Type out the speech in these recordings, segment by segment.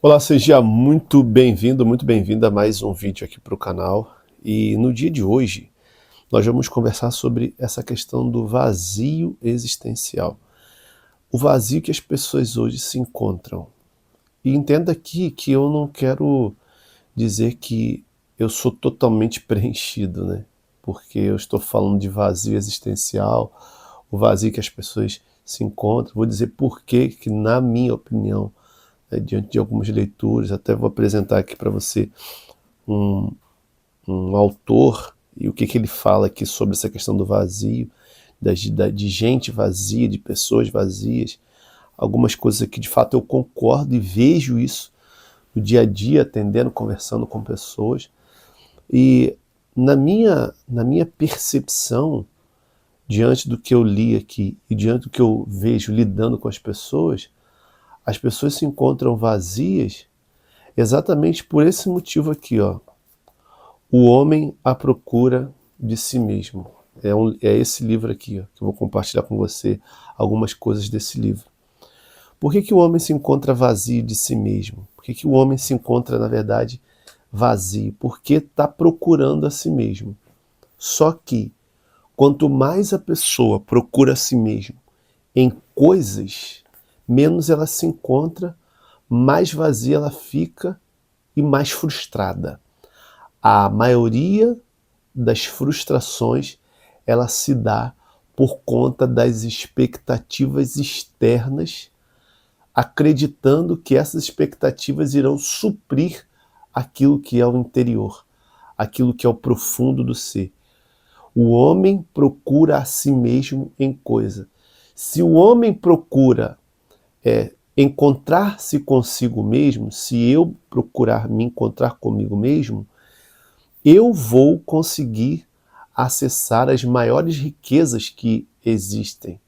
Olá, seja muito bem-vindo, muito bem-vinda a mais um vídeo aqui para o canal. E no dia de hoje, nós vamos conversar sobre essa questão do vazio existencial. O vazio que as pessoas hoje se encontram. E entenda aqui que eu não quero dizer que eu sou totalmente preenchido, né? Porque eu estou falando de vazio existencial, o vazio que as pessoas se encontram. Vou dizer por que, na minha opinião, diante de algumas leituras, até vou apresentar aqui para você um, um autor e o que ele fala aqui sobre essa questão do vazio, de gente vazia, de pessoas vazias. Algumas coisas aqui de fato eu concordo e vejo isso no dia a dia, atendendo, conversando com pessoas. E na minha percepção, diante do que eu li aqui e diante do que eu vejo lidando com as pessoas se encontram vazias exatamente por esse motivo aqui, ó. O homem à procura de si mesmo. É esse livro aqui, ó, que eu vou compartilhar com você algumas coisas desse livro. Por que o homem se encontra vazio de si mesmo? Por que o homem se encontra, na verdade, vazio? Porque está procurando a si mesmo. Só que, quanto mais a pessoa procura a si mesmo em coisas, menos ela se encontra, mais vazia ela fica e mais frustrada. A maioria das frustrações ela se dá por conta das expectativas externas, acreditando que essas expectativas irão suprir aquilo que é o interior, aquilo que é o profundo do ser. O homem procura a si mesmo em coisa. Se o homem procura encontrar-se consigo mesmo, se eu procurar me encontrar comigo mesmo, eu vou conseguir acessar as maiores riquezas que existem.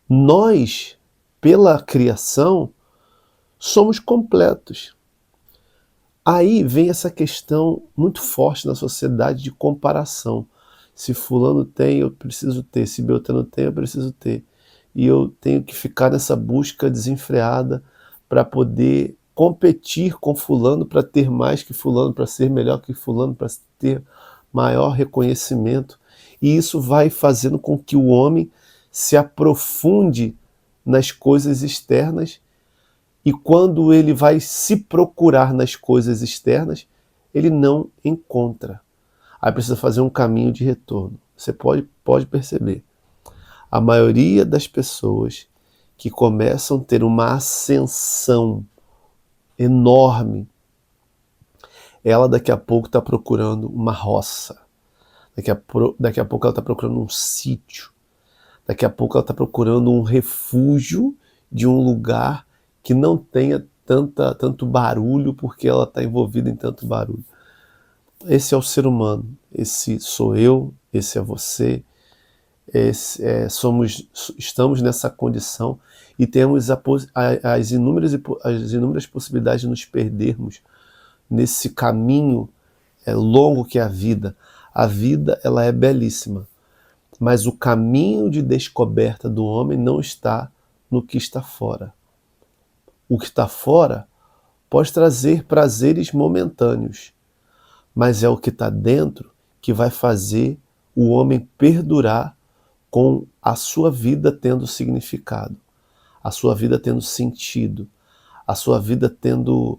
Nós, pela criação, somos completos. Aí vem essa questão muito forte na sociedade de comparação. Se fulano tem, eu preciso ter. Se Beltrano tem, eu preciso ter. E eu tenho que ficar nessa busca desenfreada para poder competir com fulano, para ter mais que fulano, para ser melhor que fulano, para ter maior reconhecimento. E isso vai fazendo com que o homem se aprofunde nas coisas externas, e quando ele vai se procurar nas coisas externas, ele não encontra. Aí precisa fazer um caminho de retorno. Você pode perceber. A maioria das pessoas que começam a ter uma ascensão enorme, ela daqui a pouco está procurando uma roça. Daqui a pouco ela está procurando um sítio. Daqui a pouco ela está procurando um refúgio de um lugar que não tenha tanto barulho, porque ela está envolvida em tanto barulho. Esse é o ser humano, esse sou eu, esse é você, estamos nessa condição e temos as inúmeras possibilidades de nos perdermos nesse caminho longo que é a vida. A vida, ela é belíssima, mas o caminho de descoberta do homem não está no que está fora. O que está fora pode trazer prazeres momentâneos, mas é o que está dentro que vai fazer o homem perdurar com a sua vida tendo significado, a sua vida tendo sentido, a sua vida tendo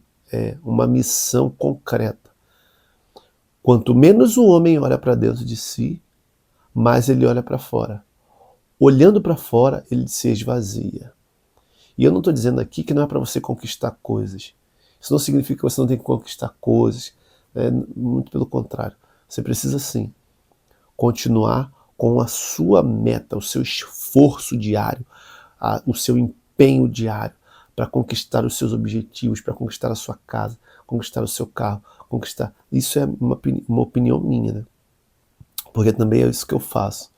uma missão concreta. Quanto menos o homem olha para dentro de si, mais ele olha para fora. Olhando para fora, ele se esvazia. E eu não estou dizendo aqui que não é para você conquistar coisas. Isso não significa que você não tem que conquistar coisas. Muito pelo contrário. Você precisa sim continuar com a sua meta, o seu esforço diário, o seu empenho diário para conquistar os seus objetivos, para conquistar a sua casa, conquistar o seu carro, conquistar. Isso é uma opinião minha, né? Porque também é isso que eu faço.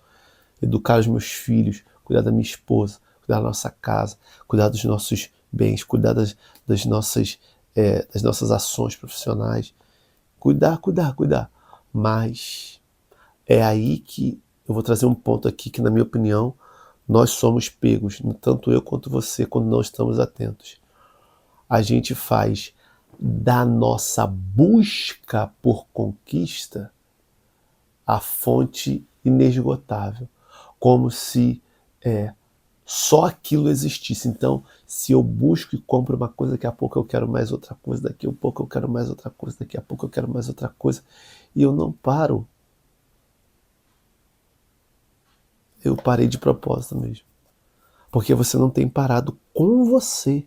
Educar os meus filhos, cuidar da minha esposa, cuidar da nossa casa, cuidar dos nossos bens, cuidar das nossas ações profissionais. Cuidar. Mas é aí que eu vou trazer um ponto aqui que, na minha opinião, nós somos pegos, tanto eu quanto você, quando não estamos atentos. a gente faz da nossa busca por conquista a fonte inesgotável, como se só aquilo existisse. Então, se eu busco e compro uma coisa, daqui a pouco eu quero mais outra coisa, daqui a pouco eu quero mais outra coisa, daqui a pouco eu quero mais outra coisa, e eu não paro. Eu parei de propósito mesmo, porque você não tem parado com você.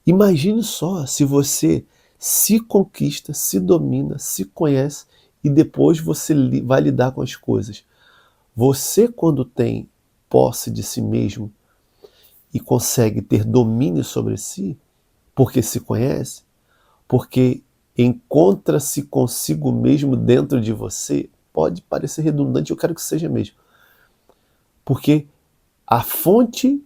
Imagine só se você se conquista, se domina, se conhece e depois você vai lidar com as coisas. Você, quando tem posse de si mesmo e consegue ter domínio sobre si, porque se conhece, porque encontra-se consigo mesmo dentro de você, pode parecer redundante, eu quero que seja mesmo. Porque a fonte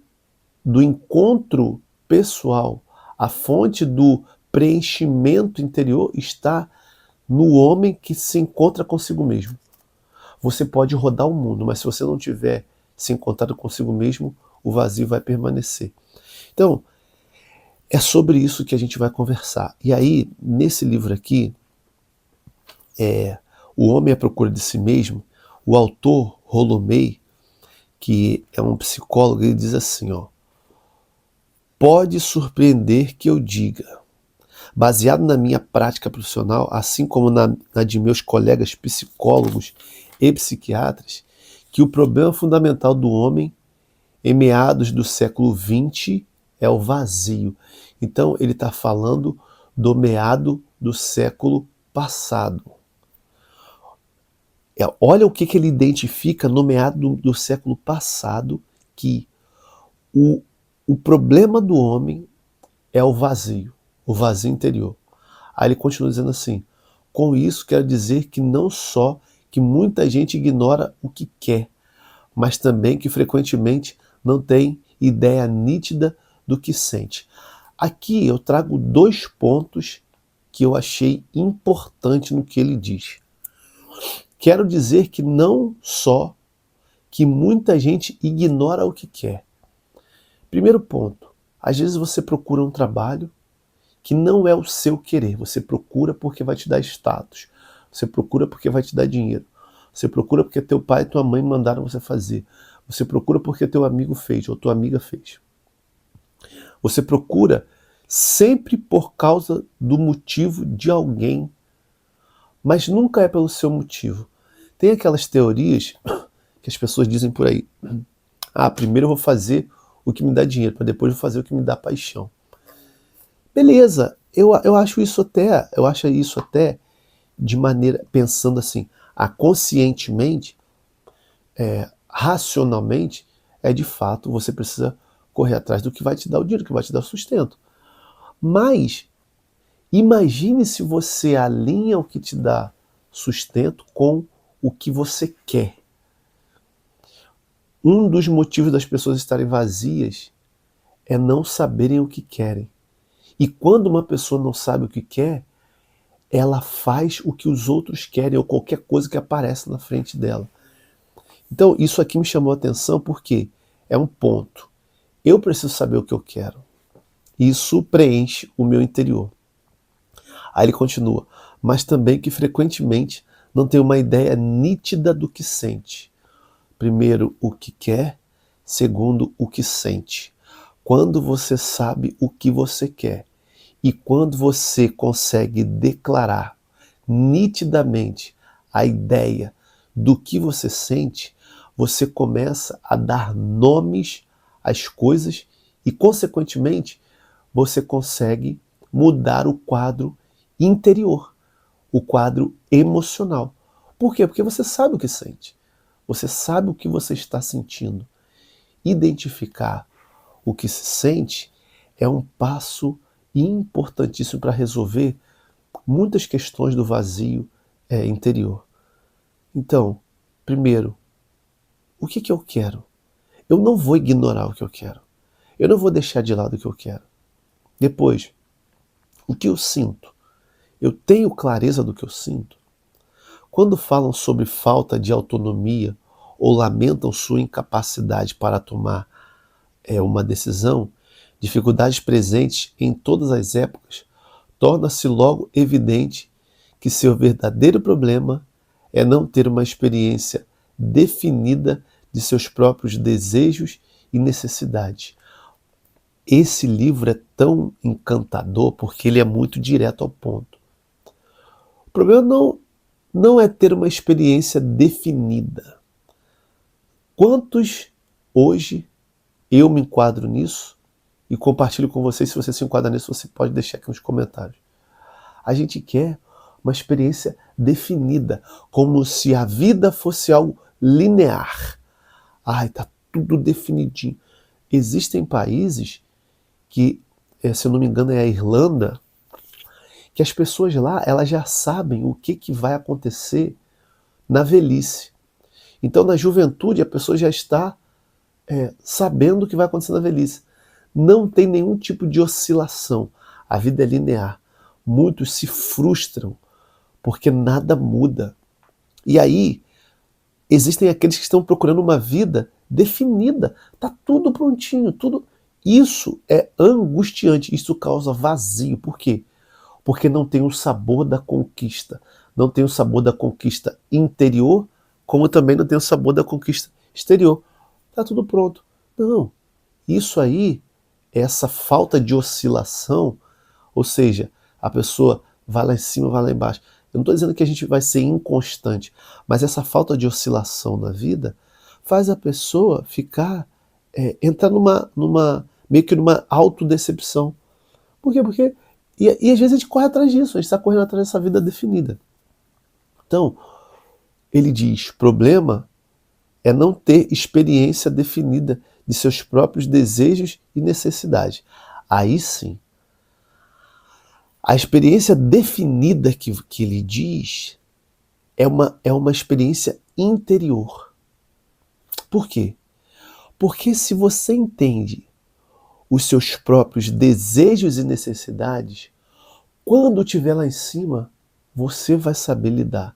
do encontro pessoal, a fonte do preenchimento interior está no homem que se encontra consigo mesmo. Você pode rodar o mundo, mas se você não tiver se encontrado consigo mesmo, o vazio vai permanecer. Então, é sobre isso que a gente vai conversar. E aí, nesse livro aqui, O Homem à Procura de Si Mesmo, o autor, Rollo May, que é um psicólogo, ele diz assim, pode surpreender que eu diga, baseado na minha prática profissional, assim como na de meus colegas psicólogos e psiquiatras, que o problema fundamental do homem em meados do século XX é o vazio. Então ele está falando do meado do século passado. Olha o que ele identifica no meado do século passado, que o problema do homem é o vazio interior. Aí ele continua dizendo assim, com isso quero dizer que não só que muita gente ignora o que quer, mas também que frequentemente não tem ideia nítida do que sente. Aqui eu trago 2 pontos que eu achei importante no que ele diz. Quero dizer que não só que muita gente ignora o que quer. Primeiro ponto, às vezes você procura um trabalho que não é o seu querer, você procura porque vai te dar status, você procura porque vai te dar dinheiro, você procura porque teu pai e tua mãe mandaram você fazer, você procura porque teu amigo fez ou tua amiga fez. Você procura sempre por causa do motivo de alguém, mas nunca é pelo seu motivo. Tem aquelas teorias que as pessoas dizem por aí, primeiro eu vou fazer o que me dá dinheiro, para depois eu vou fazer o que me dá paixão. Beleza, eu acho isso até de maneira, pensando assim, conscientemente, racionalmente, de fato, você precisa correr atrás do que vai te dar o dinheiro, que vai te dar o sustento. Mas, imagine se você alinha o que te dá sustento com o que você quer. Um dos motivos das pessoas estarem vazias é não saberem o que querem. E quando uma pessoa não sabe o que quer, ela faz o que os outros querem ou qualquer coisa que aparece na frente dela. Então, isso aqui me chamou a atenção porque é um ponto. Eu preciso saber o que eu quero. Isso preenche o meu interior. Aí ele continua, mas também que frequentemente não tem uma ideia nítida do que sente. Primeiro, o que quer. Segundo, o que sente. Quando você sabe o que você quer e quando você consegue declarar nitidamente a ideia do que você sente, você começa a dar nomes às coisas e, consequentemente, você consegue mudar o quadro interior, o quadro emocional. Por quê? Porque você sabe o que sente. Você sabe o que você está sentindo. Identificar o que se sente é um passo importantíssimo para resolver muitas questões do vazio interior. Então, primeiro, o que eu quero? Eu não vou ignorar o que eu quero. Eu não vou deixar de lado o que eu quero. Depois, o que eu sinto? Eu tenho clareza do que eu sinto? Quando falam sobre falta de autonomia ou lamentam sua incapacidade para tomar uma decisão, dificuldades presentes em todas as épocas, torna-se logo evidente que seu verdadeiro problema é não ter uma experiência definida de seus próprios desejos e necessidades. Esse livro é tão encantador porque ele é muito direto ao ponto. O problema não é ter uma experiência definida. Quantos hoje eu me enquadro nisso e compartilho com vocês? Se você se enquadra nisso, você pode deixar aqui nos comentários. A gente quer uma experiência definida, como se a vida fosse algo linear. Ai, tá tudo definidinho. Existem países que, se eu não me engano, é a Irlanda, que as pessoas lá, elas já sabem o que vai acontecer na velhice. Então, na juventude, a pessoa já está sabendo o que vai acontecer na velhice. Não tem nenhum tipo de oscilação. A vida é linear. Muitos se frustram porque nada muda. E aí, existem aqueles que estão procurando uma vida definida. Tá tudo prontinho, tudo. Isso é angustiante, isso causa vazio. Por quê? Porque não tem o sabor da conquista. Não tem o sabor da conquista interior, como também não tem o sabor da conquista exterior. Tá tudo pronto. Não. Isso aí, essa falta de oscilação, ou seja, a pessoa vai lá em cima, vai lá embaixo. Eu não estou dizendo que a gente vai ser inconstante, mas essa falta de oscilação na vida faz a pessoa ficar, entrar meio que numa autodecepção. Por quê? E às vezes a gente corre atrás disso, a gente está correndo atrás dessa vida definida. Então, ele diz, problema é não ter experiência definida de seus próprios desejos e necessidades. Aí sim, a experiência definida que ele diz é uma experiência interior. Por quê? Porque se você entende os seus próprios desejos e necessidades, quando estiver lá em cima, você vai saber lidar.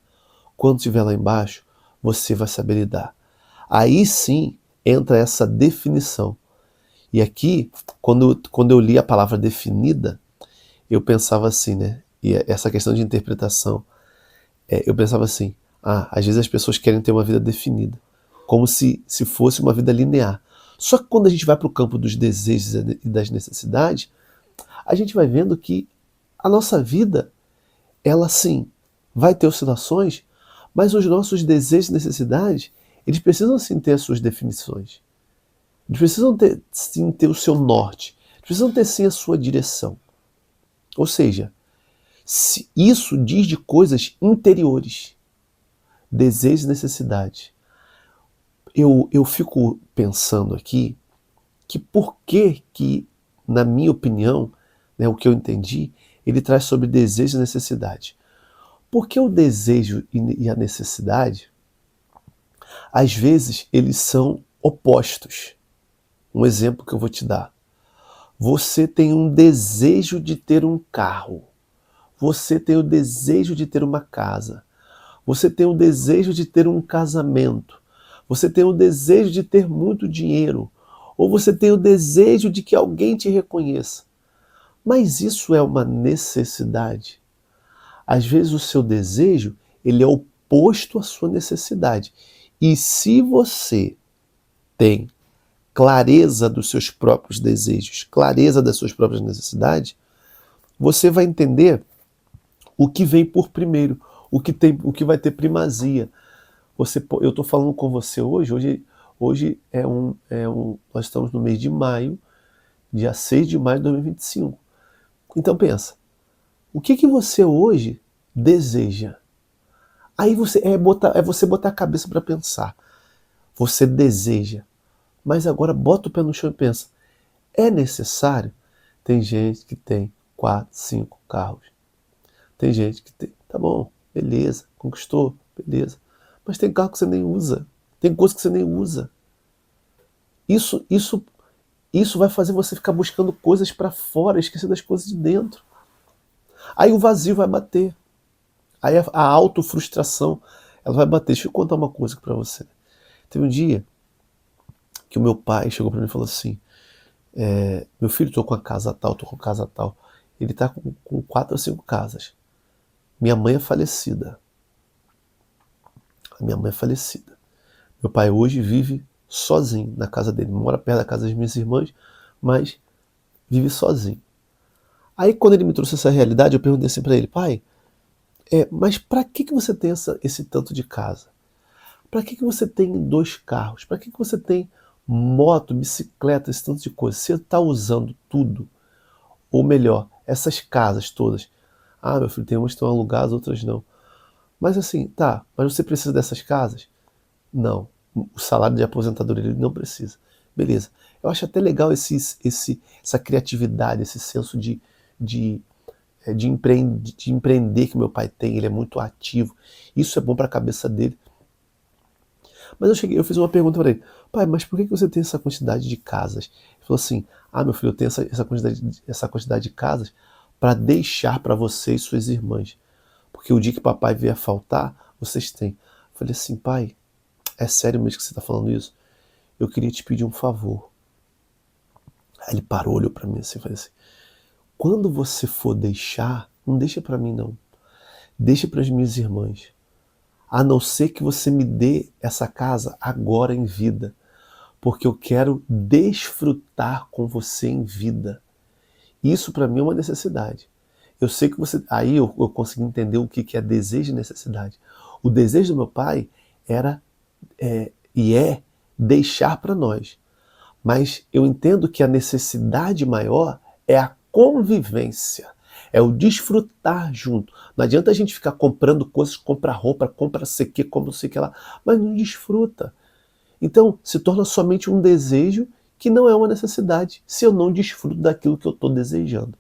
Quando estiver lá embaixo, você vai saber lidar. Aí sim entra essa definição. E aqui, quando eu li a palavra definida, eu pensava assim, né? E essa questão de interpretação, eu pensava assim, às vezes as pessoas querem ter uma vida definida, como se fosse uma vida linear. Só que quando a gente vai para o campo dos desejos e das necessidades, a gente vai vendo que a nossa vida, ela sim, vai ter oscilações, mas os nossos desejos e necessidades, eles precisam sim ter as suas definições. Eles precisam sim ter o seu norte. Eles precisam ter sim a sua direção. Ou seja, isso diz de coisas interiores, desejos e necessidades. Eu fico pensando aqui que por que, na minha opinião, né, o que eu entendi, ele traz sobre desejo e necessidade. Porque o desejo e a necessidade, às vezes, eles são opostos. Um exemplo que eu vou te dar. Você tem um desejo de ter um carro. Você tem o desejo de ter uma casa. Você tem o desejo de ter um casamento. Você tem o desejo de ter muito dinheiro. Ou você tem o desejo de que alguém te reconheça. Mas isso é uma necessidade. Às vezes o seu desejo, ele é oposto à sua necessidade. E se você tem clareza dos seus próprios desejos, clareza das suas próprias necessidades, você vai entender o que vem por primeiro, o que vai ter primazia. Eu estou falando com você hoje nós estamos no mês de maio, dia 6 de maio de 2025. Então pensa, o que você hoje deseja? Aí você botar a cabeça para pensar. Você deseja, mas agora bota o pé no chão e pensa, é necessário? Tem gente que tem 4, 5 carros. Tem gente que tem, tá bom, beleza, conquistou, beleza. Mas tem carro que você nem usa, tem coisa que você nem usa. Isso vai fazer você ficar buscando coisas para fora, esquecer das coisas de dentro. Aí o vazio vai bater. Aí a autofrustração, ela vai bater. Deixa eu contar uma coisa para você. Teve um dia que o meu pai chegou para mim e falou assim, Meu filho, estou com a casa tal, estou com a casa tal. Ele está com 4 ou 5 casas. Minha mãe é falecida. A minha mãe é falecida. Meu pai hoje vive sozinho na casa dele. Mora perto da casa das minhas irmãs, mas vive sozinho. Aí quando ele me trouxe essa realidade, eu perguntei assim para ele: pai, mas para que você tem esse tanto de casa? Para que você tem 2 carros? Para que você tem moto, bicicleta, esse tanto de coisa? Você está usando tudo. Ou melhor, essas casas todas. Ah, meu filho, tem umas que estão alugadas, outras não. Mas assim, tá, mas você precisa dessas casas? Não. O salário de aposentadoria ele não precisa. Beleza. Eu acho até legal essa criatividade, esse senso de, de empreender que meu pai tem. Ele é muito ativo. Isso é bom para a cabeça dele. Mas eu fiz uma pergunta para ele: pai, mas por que você tem essa quantidade de casas? Ele falou assim: ah, meu filho, eu tenho essa quantidade de casas para deixar para você e suas irmãs. Porque o dia que papai vier faltar, vocês têm. Eu falei assim: pai, é sério mesmo que você está falando isso? Eu queria te pedir um favor. Aí ele parou, olhou para mim assim e falou assim: quando você for deixar, não deixa para mim não. Deixa para as minhas irmãs. A não ser que você me dê essa casa agora em vida. Porque eu quero desfrutar com você em vida. Isso para mim é uma necessidade. Eu sei que você... Aí eu consegui entender o que é desejo e necessidade. O desejo do meu pai era e é deixar para nós. Mas eu entendo que a necessidade maior é a convivência. É o desfrutar junto. Não adianta a gente ficar comprando coisas, comprar roupa, comprar sei que, compra não sei o que lá, mas não desfruta. Então, se torna somente um desejo que não é uma necessidade, se eu não desfruto daquilo que eu estou desejando.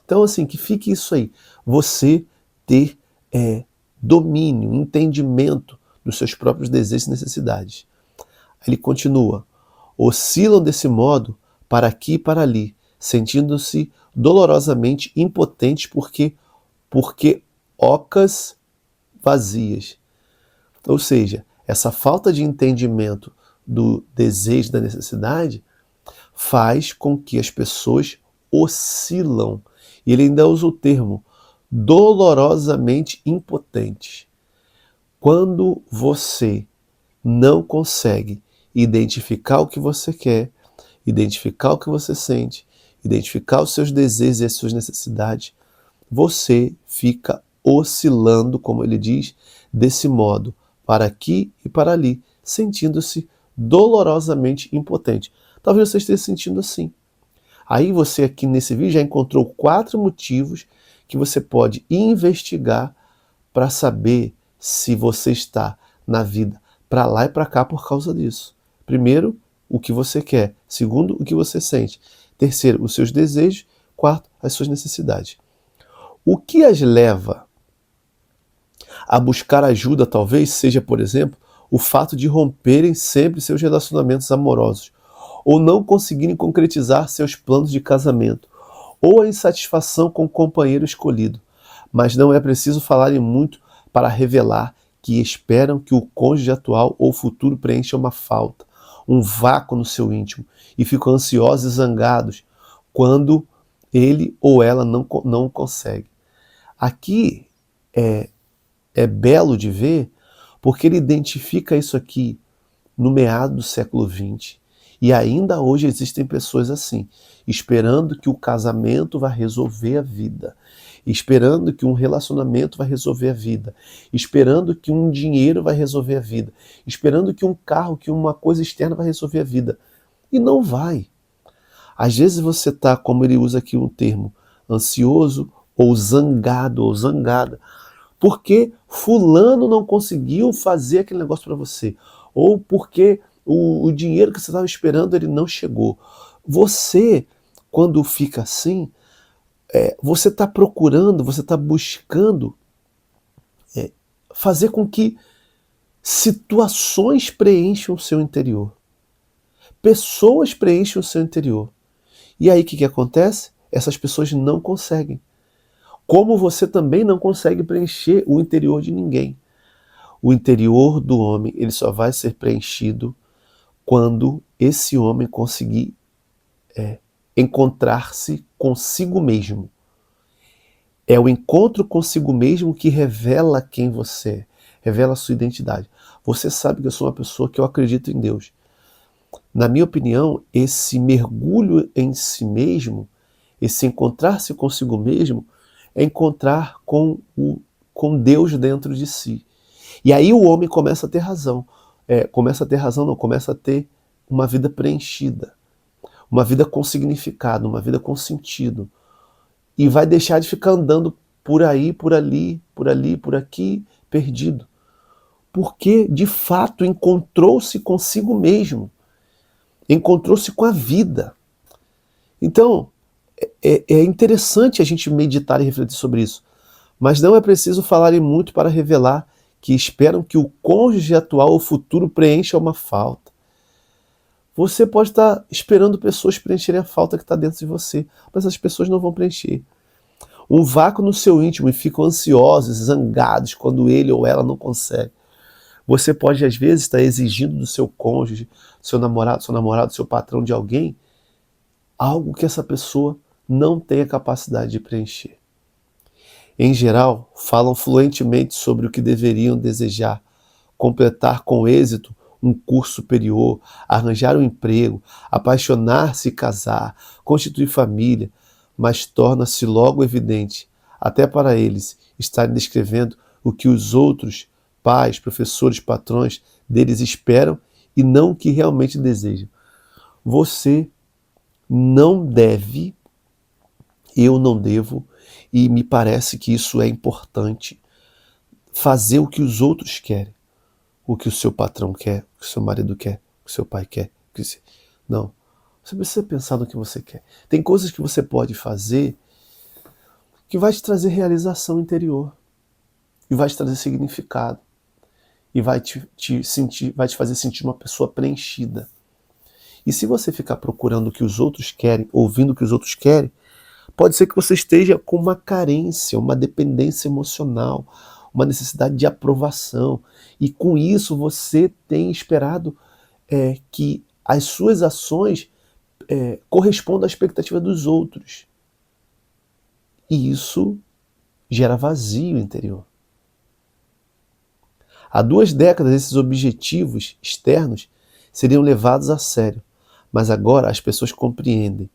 Então, assim, que fique isso aí. Você ter domínio, entendimento dos seus próprios desejos e necessidades. Ele continua: oscilam desse modo para aqui e para ali, sentindo-se dolorosamente impotentes porque ocas vazias. Ou seja, essa falta de entendimento do desejo, da necessidade, faz com que as pessoas oscilam. E ele ainda usa o termo dolorosamente impotentes. Quando você não consegue identificar o que você quer, identificar o que você sente, identificar os seus desejos e as suas necessidades, você fica oscilando, como ele diz, desse modo, para aqui e para ali, sentindo-se dolorosamente impotente. Talvez você esteja se sentindo assim. Aí você aqui nesse vídeo já encontrou 4 motivos que você pode investigar para saber se você está na vida para lá e para cá por causa disso. Primeiro, o que você quer. Segundo, o que você sente. Terceiro, os seus desejos. Quarto, as suas necessidades. O que as leva a buscar ajuda talvez seja, por exemplo, o fato de romperem sempre seus relacionamentos amorosos, ou não conseguirem concretizar seus planos de casamento, ou a insatisfação com o companheiro escolhido. Mas não é preciso falarem muito para revelar que esperam que o cônjuge atual ou futuro preencha uma falta, um vácuo no seu íntimo, e ficam ansiosos e zangados quando ele ou ela não consegue. Aqui é belo de ver, porque ele identifica isso aqui no meado do século XX. E ainda hoje existem pessoas assim, esperando que o casamento vai resolver a vida, esperando que um relacionamento vai resolver a vida, esperando que um dinheiro vai resolver a vida, esperando que um carro, que uma coisa externa vai resolver a vida. E não vai. Às vezes você está, como ele usa aqui um termo, ansioso ou zangado ou zangada, porque fulano não conseguiu fazer aquele negócio para você, ou porque o dinheiro que você estava esperando ele não chegou. Você, quando fica assim, você está procurando, você está buscando fazer com que situações preencham o seu interior, pessoas preencham o seu interior. E aí o que acontece? Essas pessoas não conseguem. Como você também não consegue preencher o interior de ninguém. O interior do homem ele só vai ser preenchido quando esse homem conseguir encontrar-se consigo mesmo. É o encontro consigo mesmo que revela quem você é, revela a sua identidade. Você sabe que eu sou uma pessoa que eu acredito em Deus. Na minha opinião, esse mergulho em si mesmo, esse encontrar-se consigo mesmo, é encontrar com Deus dentro de si. E aí o homem começa a ter razão. Começa a ter uma vida preenchida, uma vida com significado, uma vida com sentido. E vai deixar de ficar andando por aí, por ali, por aqui, perdido. Porque, de fato, encontrou-se consigo mesmo. Encontrou-se com a vida. Então, é interessante a gente meditar e refletir sobre isso. Mas não é preciso falarem muito para revelar que esperam que o cônjuge atual ou futuro preencha uma falta. Você pode estar esperando pessoas preencherem a falta que está dentro de você, mas as pessoas não vão preencher. Um vácuo no seu íntimo e ficam ansiosos, zangados quando ele ou ela não consegue. Você pode, às vezes, estar exigindo do seu cônjuge, seu namorado, seu patrão, de alguém, algo que essa pessoa não tem a capacidade de preencher. Em geral, falam fluentemente sobre o que deveriam desejar, completar com êxito um curso superior, arranjar um emprego, apaixonar-se e casar, constituir família, mas torna-se logo evidente, até para eles, estarem descrevendo o que os outros, pais, professores, patrões, deles esperam e não o que realmente desejam. Você não deve, eu não devo, e me parece que isso é importante, fazer o que os outros querem, o que o seu patrão quer, o que o seu marido quer, o que o seu pai quer. Não. Você precisa pensar no que você quer. Tem coisas que você pode fazer que vai te trazer realização interior, e vai te trazer significado, e vai te fazer sentir uma pessoa preenchida. E se você ficar procurando o que os outros querem, ouvindo o que os outros querem, pode ser que você esteja com uma carência, uma dependência emocional, uma necessidade de aprovação. E com isso você tem esperado que as suas ações correspondam à expectativa dos outros. E isso gera vazio interior. Há 2 décadas esses objetivos externos seriam levados a sério, mas agora as pessoas compreendem.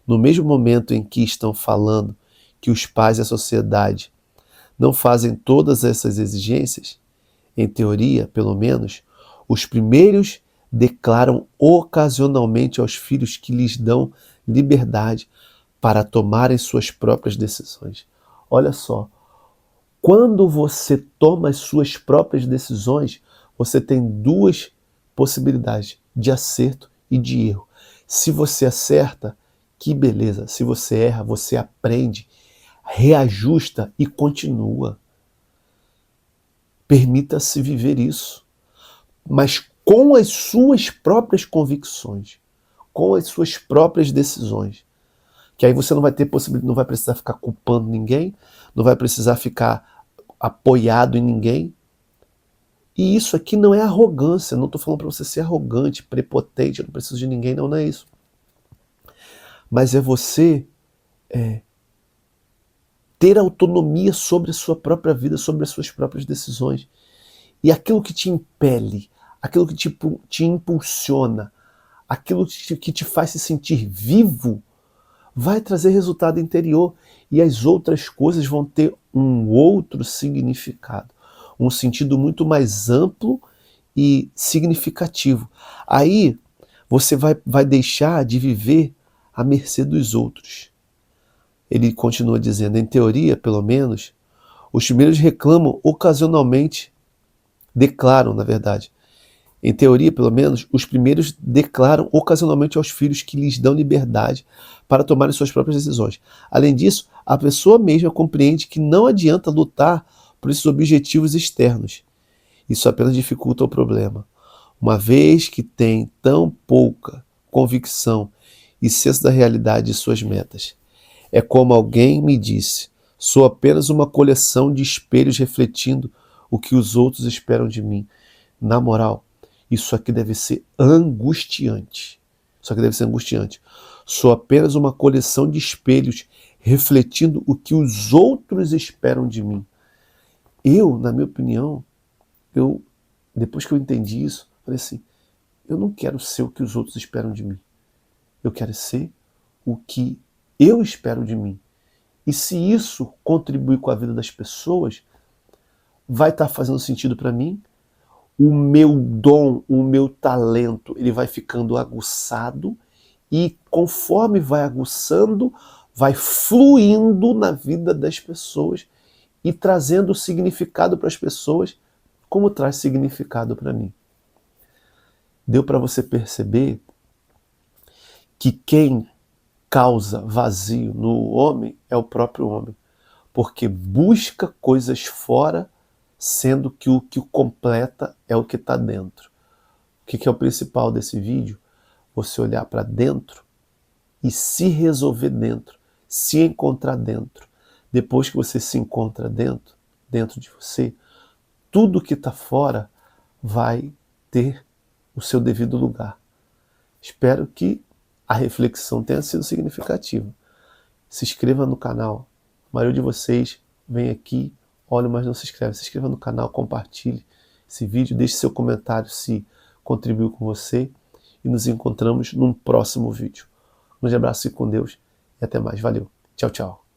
No mesmo momento em que estão falando que os pais e a sociedade não fazem todas essas exigências, em teoria, pelo menos, os primeiros declaram ocasionalmente aos filhos que lhes dão liberdade para tomarem suas próprias decisões. Olha só, quando você toma as suas próprias decisões, você tem 2 possibilidades, de acerto e de erro. Se você acerta, que beleza. Se você erra, você aprende, reajusta e continua. Permita-se viver isso, mas com as suas próprias convicções, com as suas próprias decisões. Que aí você não vai ter possibilidade, não vai precisar ficar culpando ninguém, não vai precisar ficar apoiado em ninguém. E isso aqui não é arrogância, não estou falando para você ser arrogante, prepotente, eu não preciso de ninguém, não é isso. Mas é você ter autonomia sobre a sua própria vida, sobre as suas próprias decisões. E aquilo que te impele, aquilo que te impulsiona, aquilo que te faz se sentir vivo, vai trazer resultado interior. E as outras coisas vão ter um outro significado, um sentido muito mais amplo e significativo. Aí você vai deixar de viver à mercê dos outros. Ele continua dizendo, em teoria, pelo menos, os primeiros reclamam ocasionalmente, declaram, na verdade. Em teoria, pelo menos, os primeiros declaram ocasionalmente aos filhos que lhes dão liberdade para tomarem suas próprias decisões. Além disso, a pessoa mesma compreende que não adianta lutar por esses objetivos externos. Isso apenas dificulta o problema. Uma vez que tem tão pouca convicção e senso da realidade de suas metas. É como alguém me disse, sou apenas uma coleção de espelhos refletindo o que os outros esperam de mim. Na moral, isso aqui deve ser angustiante. Isso aqui deve ser angustiante. Sou apenas uma coleção de espelhos refletindo o que os outros esperam de mim. Na minha opinião, depois que eu entendi isso, falei assim, eu não quero ser o que os outros esperam de mim. Eu quero ser o que eu espero de mim. E se isso contribuir com a vida das pessoas, vai estar fazendo sentido para mim. O meu dom, o meu talento, ele vai ficando aguçado e conforme vai aguçando, vai fluindo na vida das pessoas e trazendo significado para as pessoas, como traz significado para mim. Deu para você perceber que quem causa vazio no homem é o próprio homem, porque busca coisas fora, sendo que o completa é o que está dentro. O que é o principal desse vídeo? Você olhar para dentro e se resolver dentro, se encontrar dentro. Depois que você se encontra dentro de você, tudo que está fora vai ter o seu devido lugar. Espero que a reflexão tenha sido significativa. Se inscreva no canal. A maioria de vocês vem aqui, olha, mas não se inscreve. Se inscreva no canal, compartilhe esse vídeo, deixe seu comentário se contribuiu com você e nos encontramos num próximo vídeo. Um grande abraço, fique com Deus e até mais. Valeu. Tchau, tchau.